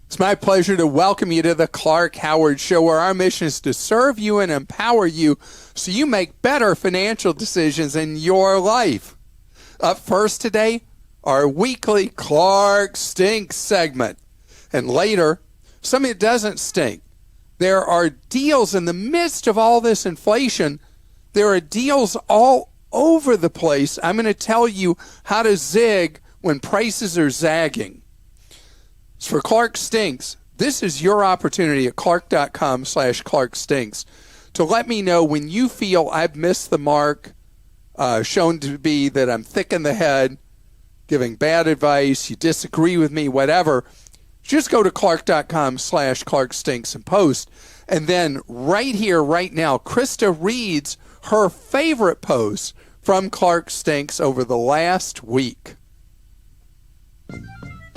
It's my pleasure to welcome you to the Clark Howard Show, where our mission is to serve you and empower you so you make better financial decisions in your life. Up first today, our weekly Clark Stinks segment. And later, something that doesn't stink. There are deals in the midst of all this inflation. There are deals all over the place. I'm going to tell you how to zig when prices are zagging. So for Clark Stinks, this is your opportunity at clark.com/ClarkStinks to let me know when you feel I've missed the mark, shown to be that I'm thick in the head, giving bad advice, you disagree with me, whatever. Just go to clark.com/ClarkStinks and post. And then right here, right now, Christa reads her favorite posts from Clark Stinks over the last week.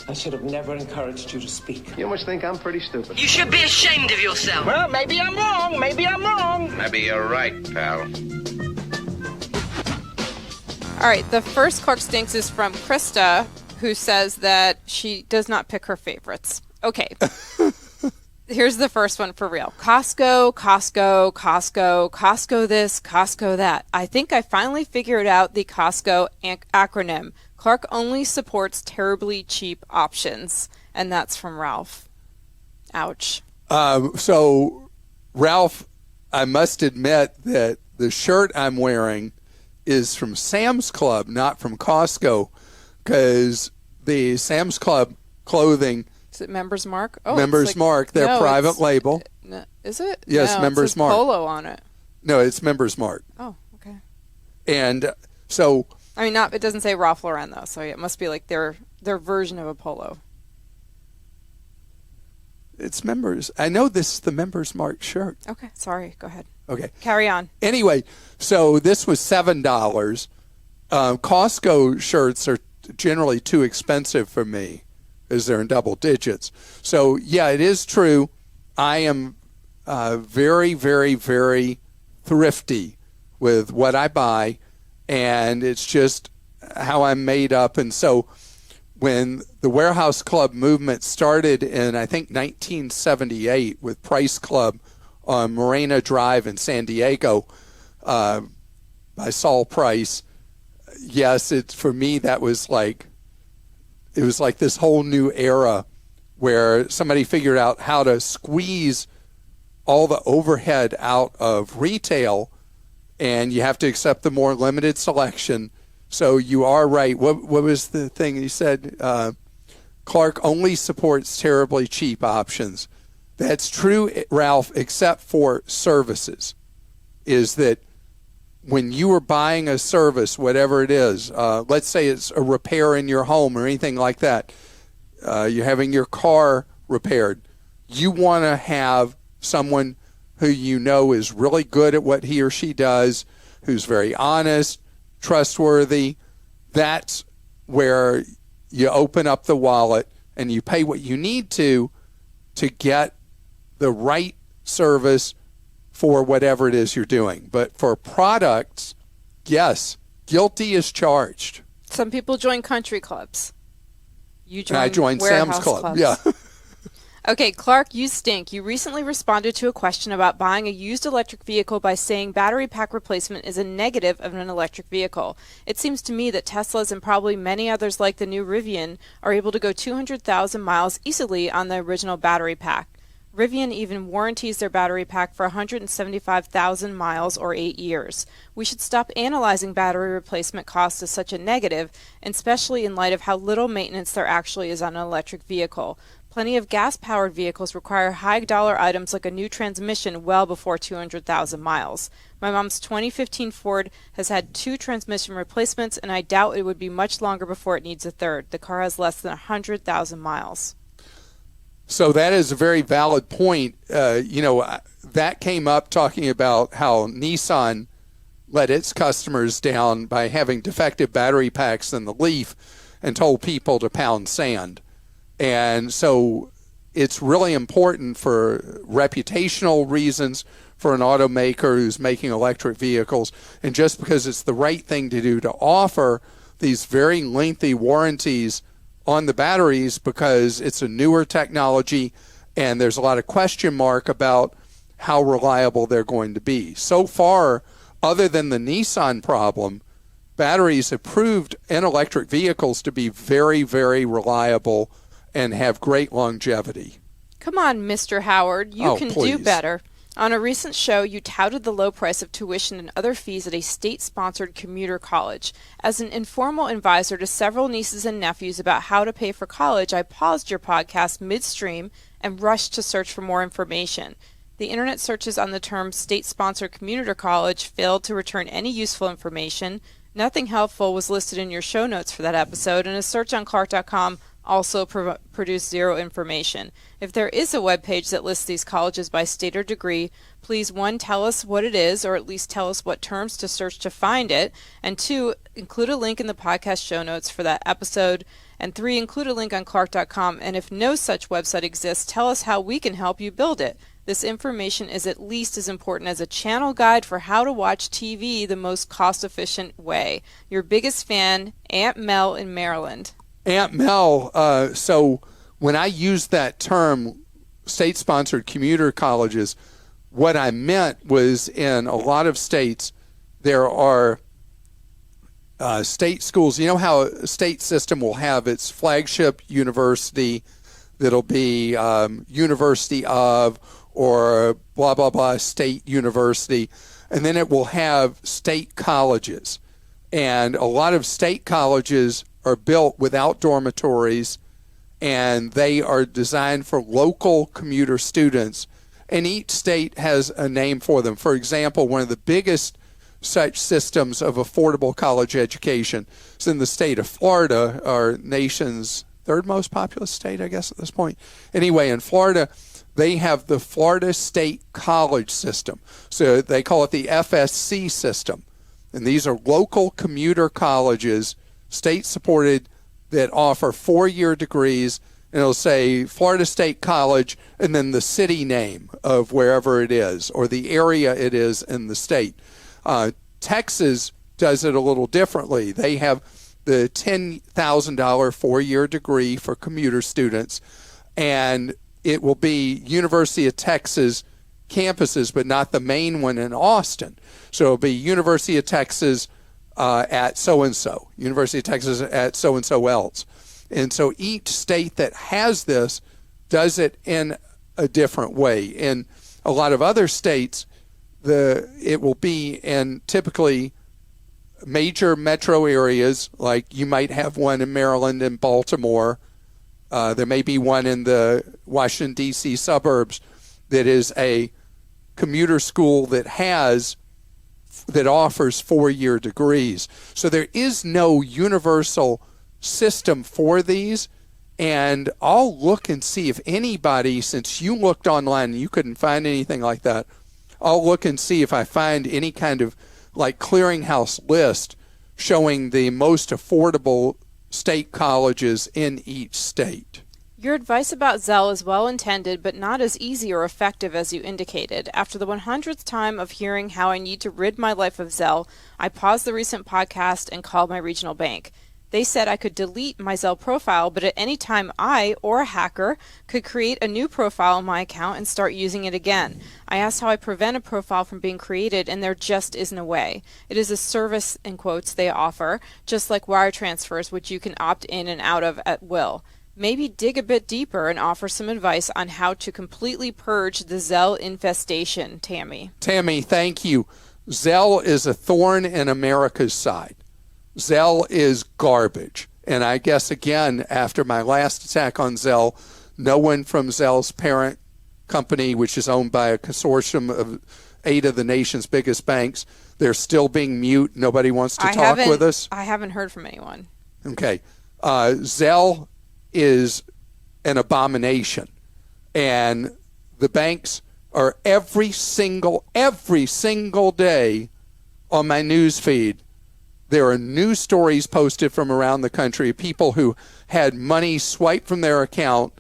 I should have never encouraged you to speak. You must think I'm pretty stupid. You should be ashamed of yourself. Well, maybe I'm wrong. Maybe I'm wrong. Maybe you're right, pal. All right, the first Clark Stinks is from Christa, who says that she does not pick her favorites. Okay. Here's the first one for real. Costco, Costco, Costco, Costco this, Costco that. I think I finally figured out the Costco acronym. Clark only supports terribly cheap options. And that's from Ralph. Ouch. So, Ralph, I must admit that the shirt I'm wearing is from Sam's Club, not from Costco, because the Sam's Club clothing... Is it Members Mark? Oh, Members Mark, their private label. Is it? Yes, no, Members it says Mark. Polo on it. No, it's Members Mark. Oh, okay. And so... I mean, it doesn't say Ralph Lauren, though, so it must be like their version of a polo. It's Members. I know this is the Members Mark shirt. Okay, sorry. Go ahead. Okay. Carry on. Anyway, so this was $7. Costco shirts are generally too expensive for me because they're in double digits. So, yeah, it is true. I am very, very, very thrifty with what I buy, and it's just how I'm made up. And so when the Warehouse Club movement started in, I think, 1978 with Price Club on Morena Drive in San Diego by Saul Price, yes, for me that was like, it was like this whole new era where somebody figured out how to squeeze all the overhead out of retail, and you have to accept the more limited selection. So you are right. What was the thing you said? Clark only supports terribly cheap options. That's true, Ralph, except for services. Is that when you are buying a service, whatever it is, let's say it's a repair in your home or anything like that, you're having your car repaired, you want to have someone who you know is really good at what he or she does, who's very honest, trustworthy. That's where you open up the wallet and you pay what you need to get the right service for whatever it is you're doing. But for products, yes, guilty is charged. Some people join country clubs. You join I joined Sam's Club. Clubs. Yeah. Okay, Clark, you stink. You recently responded to a question about buying a used electric vehicle by saying battery pack replacement is a negative of an electric vehicle. It seems to me that Teslas and probably many others like the new Rivian are able to go 200,000 miles easily on the original battery pack. Rivian even warranties their battery pack for 175,000 miles or 8 years. We should stop analyzing battery replacement costs as such a negative, especially in light of how little maintenance there actually is on an electric vehicle. Plenty of gas-powered vehicles require high-dollar items like a new transmission well before 200,000 miles. My mom's 2015 Ford has had 2 transmission replacements, and I doubt it would be much longer before it needs a third. The car has less than 100,000 miles. So that is a very valid point. That came up talking about how Nissan let its customers down by having defective battery packs in the Leaf and told people to pound sand. And so it's really important for reputational reasons for an automaker who's making electric vehicles. And just because it's the right thing to do to offer these very lengthy warranties on the batteries because it's a newer technology and there's a lot of question mark about how reliable they're going to be. So far, other than the Nissan problem, batteries have proved in electric vehicles to be very, very reliable and have great longevity. Come on, Mr. Howard. You can please. do better. On a recent show, you touted the low price of tuition and other fees at a state-sponsored commuter college. As an informal advisor to several nieces and nephews about how to pay for college, I paused your podcast midstream and rushed to search for more information. The internet searches on the term state-sponsored commuter college failed to return any useful information. Nothing helpful was listed in your show notes for that episode, and a search on Clark.com also produced zero information. If there is a web page that lists these colleges by state or degree, please 1, tell us what it is, or at least tell us what terms to search to find it, and 2, include a link in the podcast show notes for that episode, and 3, include a link on Clark.com, and if no such website exists, tell us how we can help you build it. This information is at least as important as a channel guide for how to watch TV the most cost-efficient way. Your biggest fan, Aunt Mel in Maryland. Aunt Mel, so when I used that term, state-sponsored commuter colleges, what I meant was in a lot of states, there are state schools. You know how a state system will have its flagship university that'll be University of or blah, blah, blah, state university, and then it will have state colleges. And a lot of state colleges are built without dormitories, and they are designed for local commuter students, and each state has a name for them. For example, one of the biggest such systems of affordable college education is in the state of Florida, our nation's third most populous state, I guess, at this point. Anyway, in Florida, they have the Florida State College System. So they call it the FSC system. And these are local commuter colleges, state-supported, that offer 4-year degrees. And it'll say Florida State College and then the city name of wherever it is or the area it is in the state. Texas does it a little differently. They have the $10,000 4-year degree for commuter students, and it will be University of Texas campuses, but not the main one in Austin. So it'll be University of Texas at so-and-so, University of Texas at so-and-so else. And so each state that has this does it in a different way. In a lot of other states, it will be in typically major metro areas, like you might have one in Maryland and Baltimore. There may be one in the Washington, D.C. suburbs that is a commuter school that offers 4-year degrees. So there is no universal system for these, and I'll look and see if anybody, since you looked online and you couldn't find anything like that, I'll look and see if I find any kind of like clearinghouse list showing the most affordable state colleges in each state. Your advice about Zelle is well intended, but not as easy or effective as you indicated. After the 100th time of hearing how I need to rid my life of Zelle, I paused the recent podcast and called my regional bank. They said I could delete my Zelle profile, but at any time I, or a hacker, could create a new profile in my account and start using it again. I asked how I prevent a profile from being created, and there just isn't a way. It is a service, in quotes, they offer, just like wire transfers, which you can opt in and out of at will. Maybe dig a bit deeper and offer some advice on how to completely purge the Zelle infestation, Tammy. Tammy, thank you. Zelle is a thorn in America's side. Zelle is garbage. And I guess, again, after my last attack on Zelle, no one from Zelle's parent company, which is owned by a consortium of 8 of the nation's biggest banks, they're still being mute. Nobody wants to talk with us. I haven't heard from anyone. Okay. Zelle is an abomination. And the banks are every single day on my news feed. There are news stories posted from around the country of people who had money swiped from their account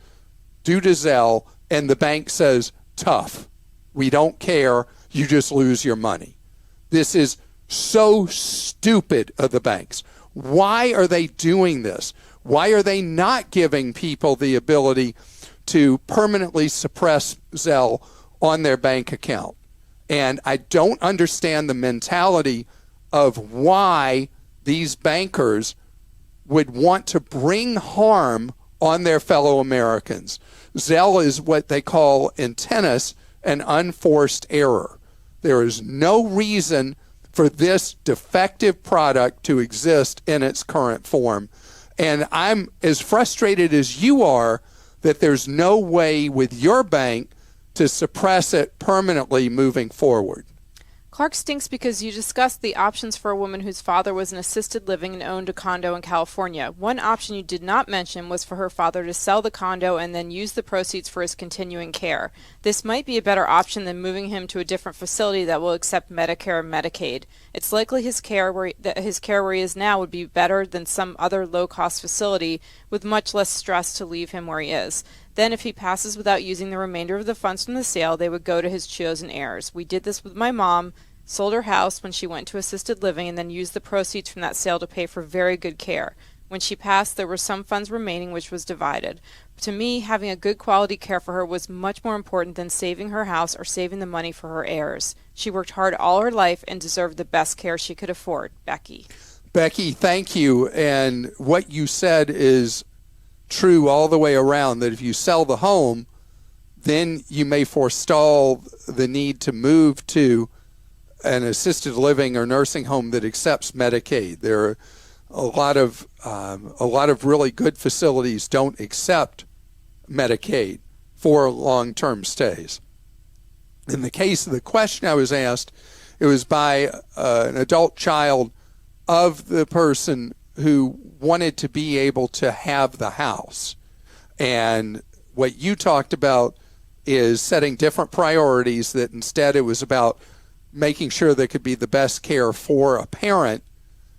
due to Zelle, and the bank says, tough. We don't care. You just lose your money. This is so stupid of the banks. Why are they doing this? Why are they not giving people the ability to permanently suppress Zelle on their bank account? And I don't understand the mentality of why these bankers would want to bring harm on their fellow Americans. Zelle is what they call in tennis an unforced error. There is no reason for this defective product to exist in its current form. And I'm as frustrated as you are that there's no way with your bank to suppress it permanently moving forward. Clark stinks because you discussed the options for a woman whose father was in assisted living and owned a condo in California. One option you did not mention was for her father to sell the condo and then use the proceeds for his continuing care. This might be a better option than moving him to a different facility that will accept Medicare and Medicaid. It's likely his care where he is now would be better than some other low-cost facility with much less stress to leave him where he is. Then, if he passes without using the remainder of the funds from the sale, they would go to his chosen heirs. We did this with my mom, sold her house when she went to assisted living, and then used the proceeds from that sale to pay for very good care. When she passed, there were some funds remaining, which was divided. To me, having a good quality care for her was much more important than saving her house or saving the money for her heirs. She worked hard all her life and deserved the best care she could afford. Becky. Becky, thank you. And what you said is true all the way around, that if you sell the home, then you may forestall the need to move to an assisted living or nursing home that accepts Medicaid. There are a lot of really good facilities don't accept Medicaid for long-term stays. In the case of the question I was asked, it was by an adult child of the person who wanted to be able to have the house. And what you talked about is setting different priorities, that instead it was about making sure there could be the best care for a parent,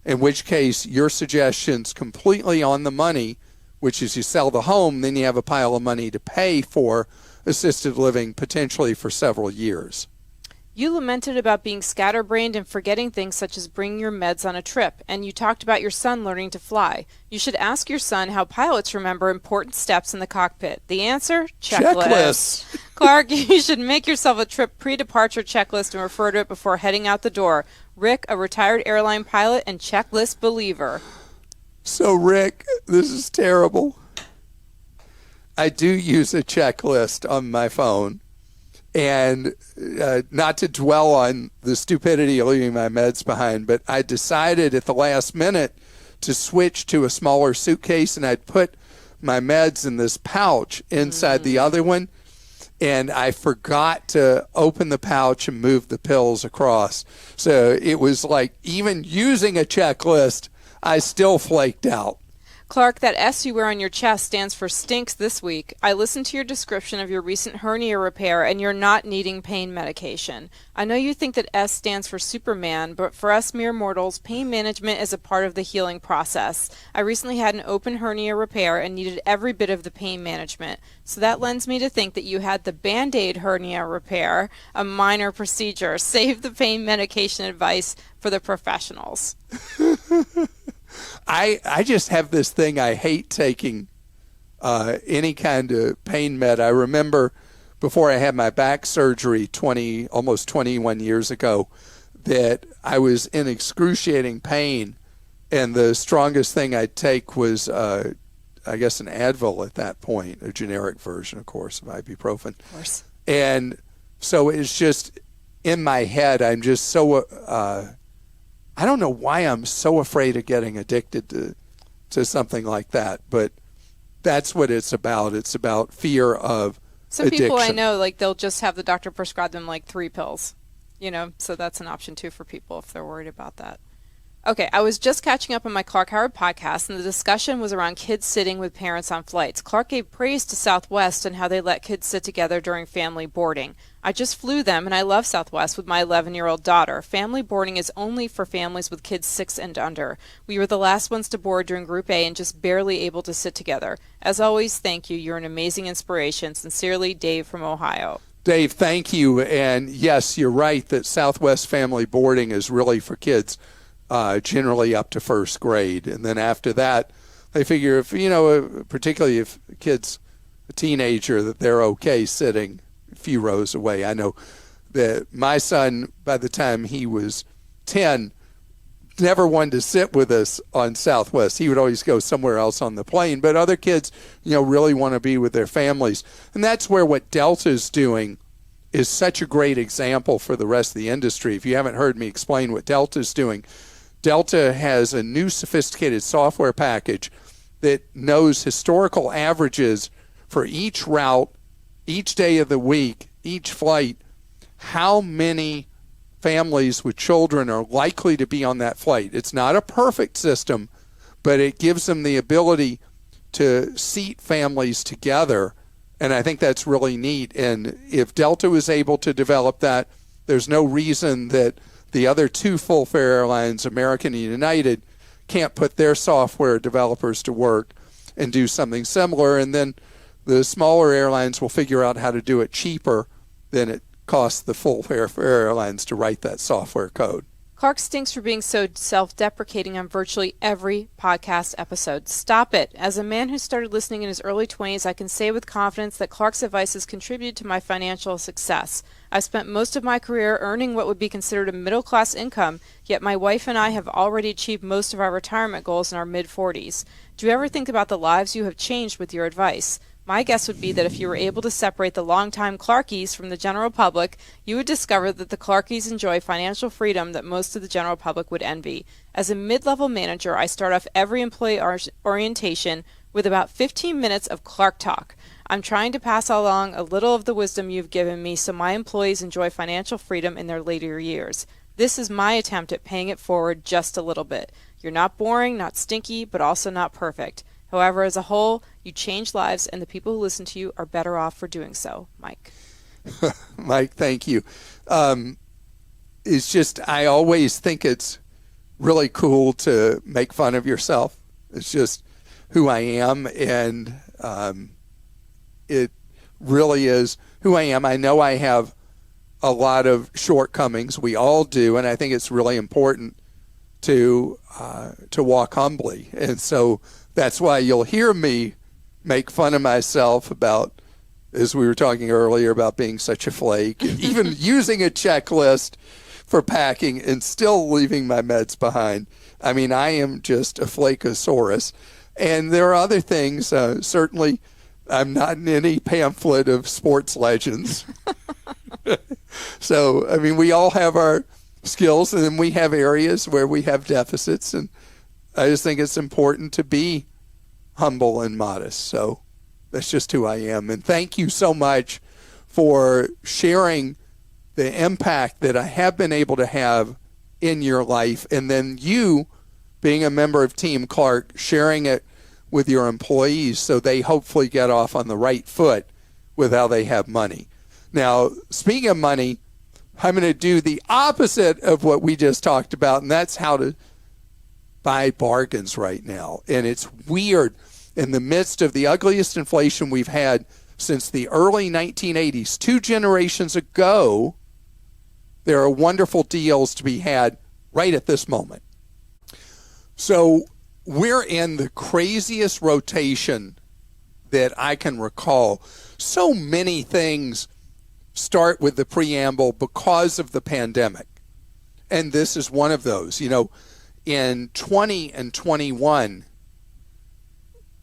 in which case your suggestion's completely on the money, which is you sell the home, then you have a pile of money to pay for assisted living potentially for several years. You lamented about being scatterbrained and forgetting things such as bringing your meds on a trip, and you talked about your son learning to fly. You should ask your son how pilots remember important steps in the cockpit. The answer? Checklist. Clark, you should make yourself a trip pre-departure checklist and refer to it before heading out the door. Rick, a retired airline pilot and checklist believer. So, Rick, this is terrible. I do use a checklist on my phone. And not to dwell on the stupidity of leaving my meds behind, but I decided at the last minute to switch to a smaller suitcase, and I'd put my meds in this pouch inside the other one, and I forgot to open the pouch and move the pills across. So it was like, even using a checklist, I still flaked out. Clark, that S you wear on your chest stands for stinks this week. I listened to your description of your recent hernia repair, and you're not needing pain medication. I know you think that S stands for Superman, but for us mere mortals, pain management is a part of the healing process. I recently had an open hernia repair and needed every bit of the pain management. So that lends me to think that you had the Band-Aid hernia repair, a minor procedure. Save the pain medication advice for the professionals. I just have this thing, I hate taking any kind of pain med. I remember before I had my back surgery almost 21 years ago, that I was in excruciating pain, and the strongest thing I'd take was I guess an Advil at that point, a generic version, of course, of ibuprofen. Of course. And so it's just in my head, I'm just so I don't know why I'm so afraid of getting addicted to something like that, but that's what it's about. It's about fear of Some addiction. people I know, like, they'll just have the doctor prescribe them like 3 pills, so that's an option too for people if they're worried about that. Okay, I was just catching up on my Clark Howard podcast, and the discussion was around kids sitting with parents on flights. Clark gave praise to Southwest and how they let kids sit together during family boarding. I just flew them, and I love Southwest with my 11-year-old daughter. Family boarding is only for families with kids 6 and under. We were the last ones to board during Group A and just barely able to sit together. As always, thank you. You're an amazing inspiration. Sincerely, Dave from Ohio. Dave, thank you. And yes, you're right that Southwest family boarding is really for kids generally up to first grade. And then after that, I figure if, particularly if a kid's a teenager, that they're okay sitting a few rows away. I know that my son, by the time he was 10, never wanted to sit with us on Southwest. He would always go somewhere else on the plane. But other kids, really want to be with their families. And that's where what Delta's doing is such a great example for the rest of the industry. If you haven't heard me explain what Delta's doing, Delta has a new sophisticated software package that knows historical averages for each route, each day of the week, each flight, how many families with children are likely to be on that flight. It's not a perfect system, but it gives them the ability to seat families together, and I think that's really neat. And if Delta was able to develop that, there's no reason that the other two full-fare airlines, American and United, can't put their software developers to work and do something similar, and then the smaller airlines will figure out how to do it cheaper than it costs the full-fare airlines to write that software code. Clark stinks for being so self-deprecating on virtually every podcast episode. Stop it. As a man who started listening in his early 20s, I can say with confidence that Clark's advice has contributed to my financial success. I've spent most of my career earning what would be considered a middle-class income, yet my wife and I have already achieved most of our retirement goals in our mid-40s. Do you ever think about the lives you have changed with your advice? My guess would be that if you were able to separate the longtime Clarkies from the general public, you would discover that the Clarkies enjoy financial freedom that most of the general public would envy. As a mid-level manager, I start off every employee orientation with about 15 minutes of Clark talk. I'm trying to pass along a little of the wisdom you've given me so my employees enjoy financial freedom in their later years. This is my attempt at paying it forward just a little bit. You're not boring, not stinky, but also not perfect. However, as a whole, you change lives, and the people who listen to you are better off for doing so. Mike. Mike, thank you. It's just, I always think it's really cool to make fun of yourself. It's just who I am, and it really is who I am. I know I have a lot of shortcomings. We all do, and I think it's really important to walk humbly. And so that's why you'll hear me make fun of myself about, as we were talking earlier, about being such a flake, even using a checklist for packing and still leaving my meds behind. I mean, I am just a flakosaurus. And there are other things. Certainly, I'm not in any pamphlet of sports legends. So, I mean, we all have our skills, and then we have areas where we have deficits, and I just think it's important to be humble and modest. So that's just who I am. And thank you so much for sharing the impact that I have been able to have in your life. And then you, being a member of Team Clark, sharing it with your employees so they hopefully get off on the right foot with how they have money. Now, speaking of money, I'm going to do the opposite of what we just talked about, and that's how to buy bargains right now. And it's weird. In the midst of the ugliest inflation we've had since the early 1980s, 2 generations ago, there are wonderful deals to be had right at this moment. So we're in the craziest rotation that I can recall. So many things start with the preamble because of the pandemic. And this is one of those. In 20 and 21,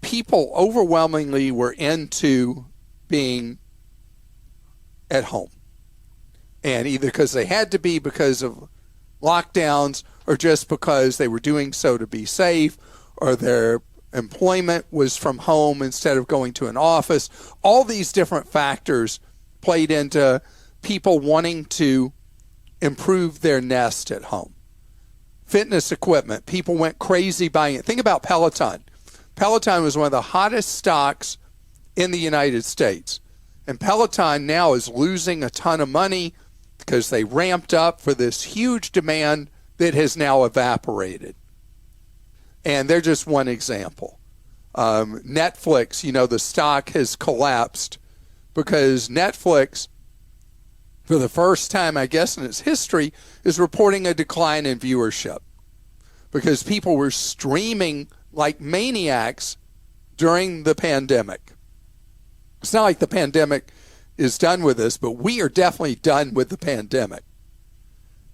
people overwhelmingly were into being at home. And either because they had to be because of lockdowns, or just because they were doing so to be safe, or their employment was from home instead of going to an office. All these different factors played into people wanting to improve their nest at home. Fitness equipment, people went crazy buying it. Think about Peloton. Peloton was one of the hottest stocks in the United States. And Peloton now is losing a ton of money because they ramped up for this huge demand that has now evaporated. And they're just one example. Netflix, the stock has collapsed because Netflix, for the first time, I guess, in its history, is reporting a decline in viewership because people were streaming like maniacs during the pandemic. It's not like the pandemic is done with us, but we are definitely done with the pandemic.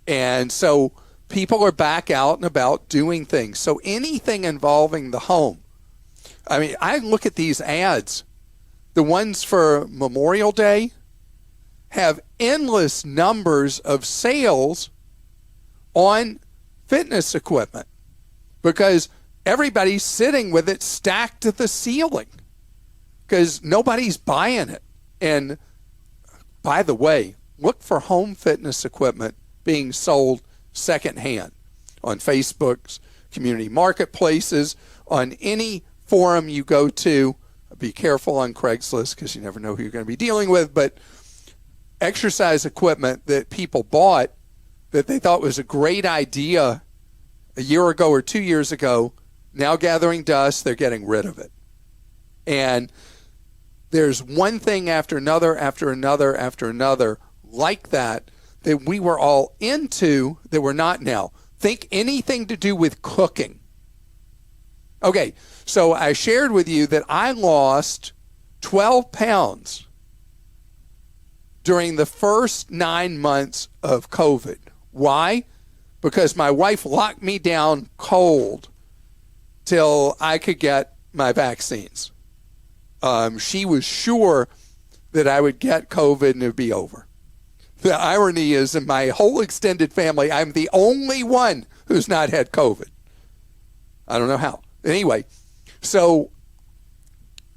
And so people are back out and about doing things. So anything involving the home. I mean, I look at these ads. The ones for Memorial Day have endless numbers of sales on fitness equipment because everybody's sitting with it stacked to the ceiling because nobody's buying it. And by the way, look for home fitness equipment being sold secondhand on Facebook's community marketplaces, on any forum you go to. Be careful on Craigslist because you never know who you're going to be dealing with, but exercise equipment that people bought that they thought was a great idea a year ago or 2 years ago, now gathering dust, they're getting rid of it. And there's one thing after another, after another, after another like that we were all into that we're not now. Think anything to do with cooking. Okay, so I shared with you that I lost 12 pounds during the first 9 months of COVID. Why? Because my wife locked me down cold till I could get my vaccines. She was sure that I would get COVID and it would be over. The irony is, in my whole extended family, I'm the only one who's not had COVID. I don't know how. Anyway, so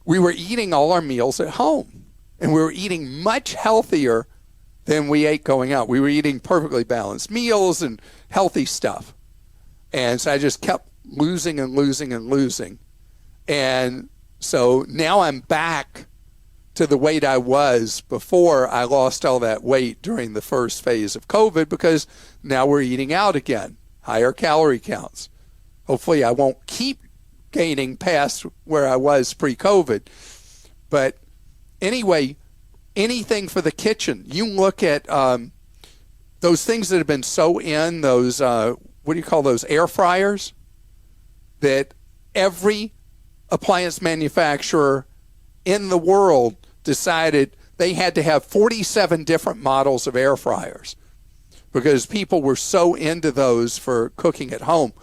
we were eating all our meals at home, and we were eating much healthier than we ate going out. We were eating perfectly balanced meals and healthy stuff. And so I just kept losing and losing and losing. And so now I'm back to the weight I was before I lost all that weight during the first phase of COVID, because now we're eating out again, higher calorie counts. Hopefully I won't keep gaining past where I was pre-COVID. But anyway, anything for the kitchen. You look at those things that have been so in, those, what do you call those, air fryers, that every appliance manufacturer in the world decided they had to have 47 different models of air fryers because people were so into those for cooking at home.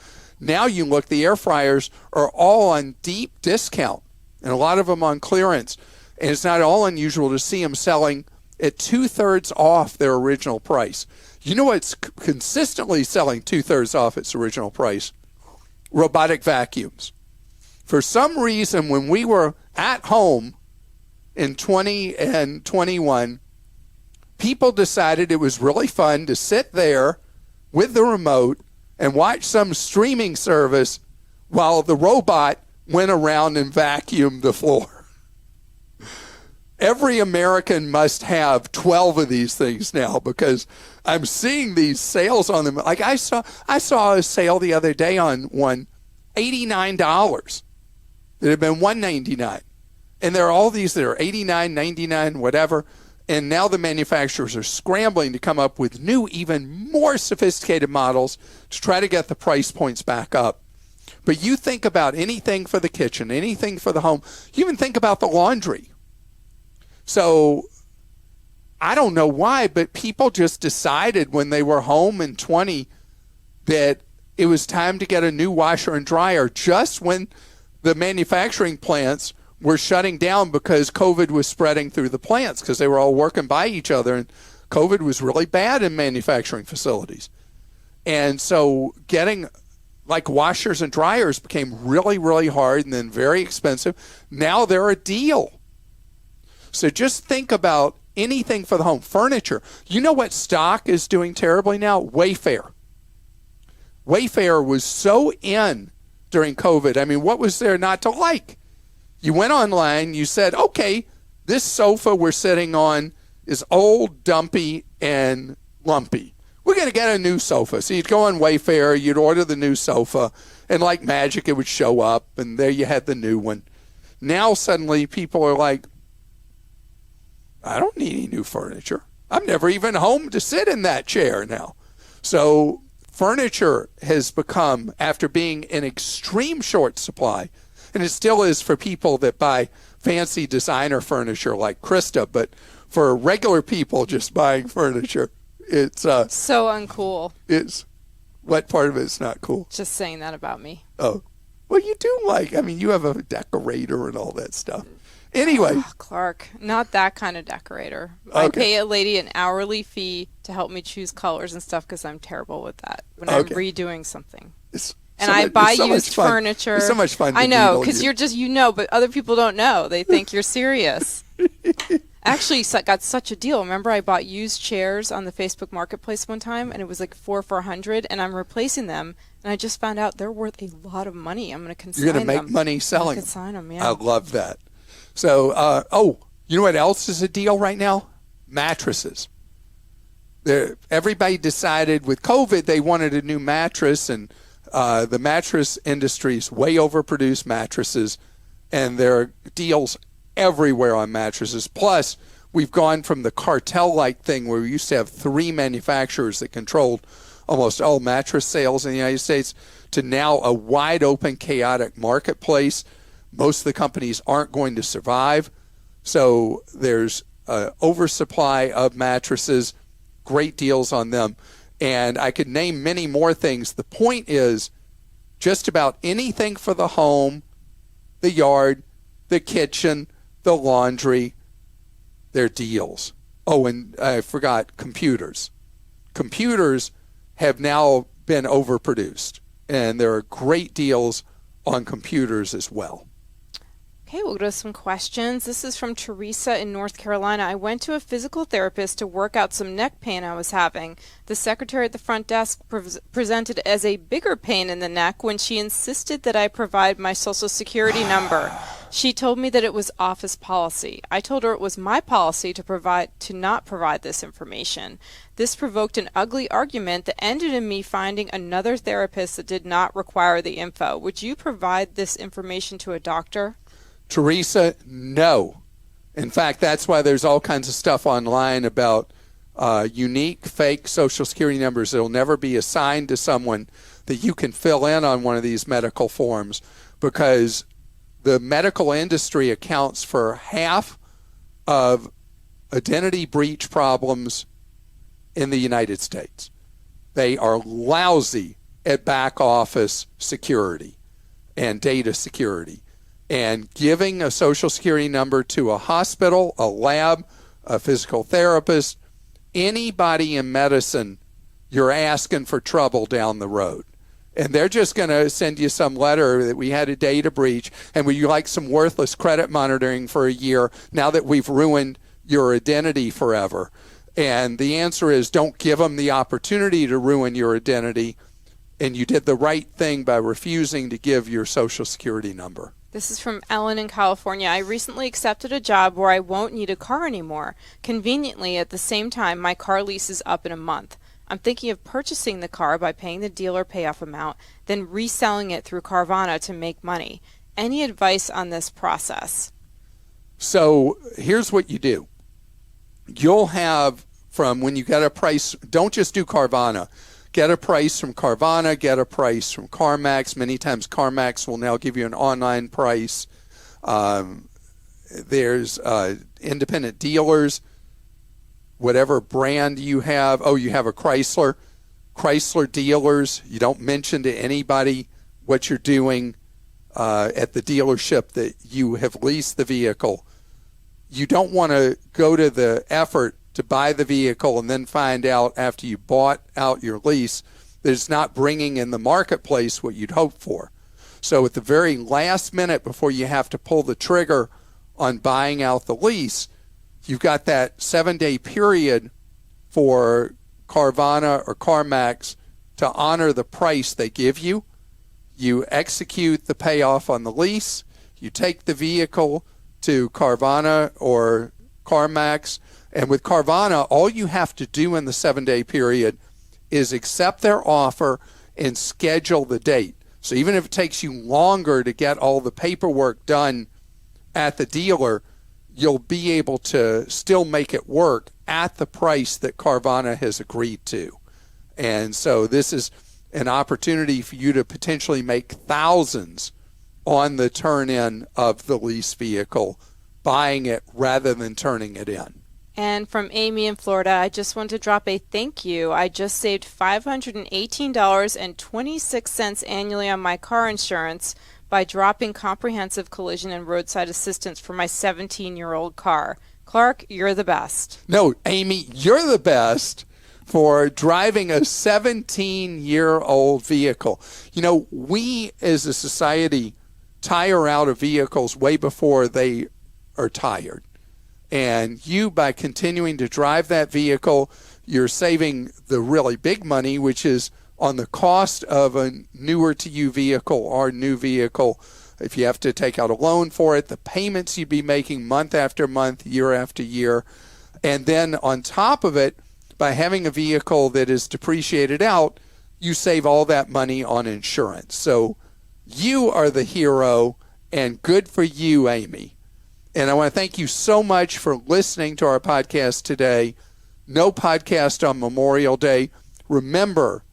Now you look, the air fryers are all on deep discount and a lot of them on clearance. And it's not all unusual to see them selling at 2/3 off their original price. You know what's consistently selling 2/3 off its original price? Robotic vacuums. For some reason, when we were at home in 20 and 21, people decided it was really fun to sit there with the remote and watch some streaming service while the robot went around and vacuumed the floor. Every American must have 12 of these things now because I'm seeing these sales on them. Like I saw a sale the other day on one, $89 that had been $199. And there are all these that are $89, $99, whatever. And now the manufacturers are scrambling to come up with new, even more sophisticated models to try to get the price points back up. But you think about anything for the kitchen, anything for the home. You even think about the laundry. So I don't know why, but people just decided when they were home in 20 that it was time to get a new washer and dryer just when the manufacturing plants were shutting down because COVID was spreading through the plants because they were all working by each other, and COVID was really bad in manufacturing facilities. And so getting like washers and dryers became really, really hard and then very expensive. Now they're a deal. So just think about anything for the home. Furniture. You know what stock is doing terribly now? Wayfair. Wayfair was so in during COVID. I mean, what was there not to like? You went online, you said, okay, this sofa we're sitting on is old, dumpy, and lumpy. We're going to get a new sofa. So you'd go on Wayfair, you'd order the new sofa, and like magic, it would show up, and there you had the new one. Now suddenly people are like, I don't need any new furniture. I'm never even home to sit in that chair now. So furniture has become, after being in extreme short supply, and it still is for people that buy fancy designer furniture like Christa, but for regular people just buying furniture, it's so uncool. It's what part of it is not cool? Just saying that about me. Oh, well, you do you have a decorator and all that stuff. Anyway. Oh, Clark, not that kind of decorator. I Okay. pay a lady an hourly fee to help me choose colors and stuff because I'm terrible with that when I'm redoing something. And I buy used furniture. It's so much fun. I know, because you're just, but other people don't know. They think you're serious. Actually, got such a deal. Remember, I bought used chairs on the Facebook Marketplace one time, and it was like $400 for $100, and I'm replacing them. And I just found out they're worth a lot of money. I'm going to consign them. You're going to make money selling them. Consign them, yeah. I love that. So, you know what else is a deal right now? Mattresses. Everybody decided with COVID they wanted a new mattress, and the mattress industry's way overproduced mattresses, and there are deals everywhere on mattresses. Plus, we've gone from the cartel-like thing where we used to have 3 manufacturers that controlled almost all mattress sales in the United States to now a wide-open, chaotic marketplace. Most of the companies aren't going to survive. So there's an oversupply of mattresses, great deals on them. And I could name many more things. The point is just about anything for the home, the yard, the kitchen, the laundry, they're deals. Oh, and I forgot computers. Computers have now been overproduced, and there are great deals on computers as well. Okay, we'll go to some questions. This is from Teresa in North Carolina. I went to a physical therapist to work out some neck pain I was having. The secretary at the front desk presented as a bigger pain in the neck when she insisted that I provide my Social Security number. She told me that it was office policy. I told her it was my policy to not provide this information. This provoked an ugly argument that ended in me finding another therapist that did not require the info. Would you provide this information to a doctor? Teresa, no. In fact, that's why there's all kinds of stuff online about unique, fake Social Security numbers that will never be assigned to someone that you can fill in on one of these medical forms, because the medical industry accounts for half of identity breach problems in the United States. They are lousy at back office security and data security. And giving a Social Security number to a hospital, a lab, a physical therapist, anybody in medicine, you're asking for trouble down the road. And they're just going to send you some letter that we had a data breach and would you like some worthless credit monitoring for a year now that we've ruined your identity forever? And the answer is don't give them the opportunity to ruin your identity. And you did the right thing by refusing to give your Social Security number. This is from Ellen in California. I recently accepted a job where I won't need a car anymore. Conveniently, at the same time, my car lease is up in a month. I'm thinking of purchasing the car by paying the dealer payoff amount, then reselling it through Carvana to make money. Any advice on this process? So here's what you do. You'll have, from when you get a price, don't just do Carvana. Get a price from Carvana, get a price from CarMax. Many times CarMax will now give you an online price. There's independent dealers, whatever brand you have. Oh, you have a Chrysler. Chrysler dealers, you don't mention to anybody what you're doing at the dealership that you have leased the vehicle. You don't want to go to the effort to buy the vehicle and then find out after you bought out your lease that it's not bringing in the marketplace what you'd hoped for. So at the very last minute before you have to pull the trigger on buying out the lease, you've got that 7-day period for Carvana or CarMax to honor the price they give you. You execute the payoff on the lease. You take the vehicle to Carvana or CarMax. And with Carvana, all you have to do in the 7-day period is accept their offer and schedule the date. So even if it takes you longer to get all the paperwork done at the dealer, you'll be able to still make it work at the price that Carvana has agreed to. And so this is an opportunity for you to potentially make thousands on the turn-in of the lease vehicle, buying it rather than turning it in. And from Amy in Florida, I just want to drop a thank you. I just saved $518.26 annually on my car insurance by dropping comprehensive collision and roadside assistance for my 17-year-old car. Clark, you're the best. No, Amy, you're the best for driving a 17-year-old vehicle. You know, we as a society tire out of vehicles way before they are tired. And you, by continuing to drive that vehicle, you're saving the really big money, which is on the cost of a newer to you vehicle or new vehicle. If you have to take out a loan for it, the payments you'd be making month after month, year after year. And then on top of it, by having a vehicle that is depreciated out, you save all that money on insurance. So you are the hero, and good for you, Amy. And I want to thank you so much for listening to our podcast today. No podcast on Memorial Day. Remember,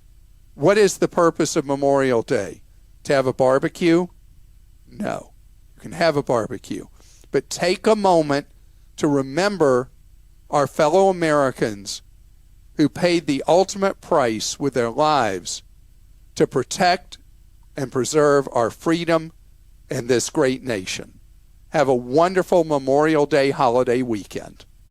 what is the purpose of Memorial Day? To have a barbecue? No. You can have a barbecue. But take a moment to remember our fellow Americans who paid the ultimate price with their lives to protect and preserve our freedom and this great nation. Have a wonderful Memorial Day holiday weekend.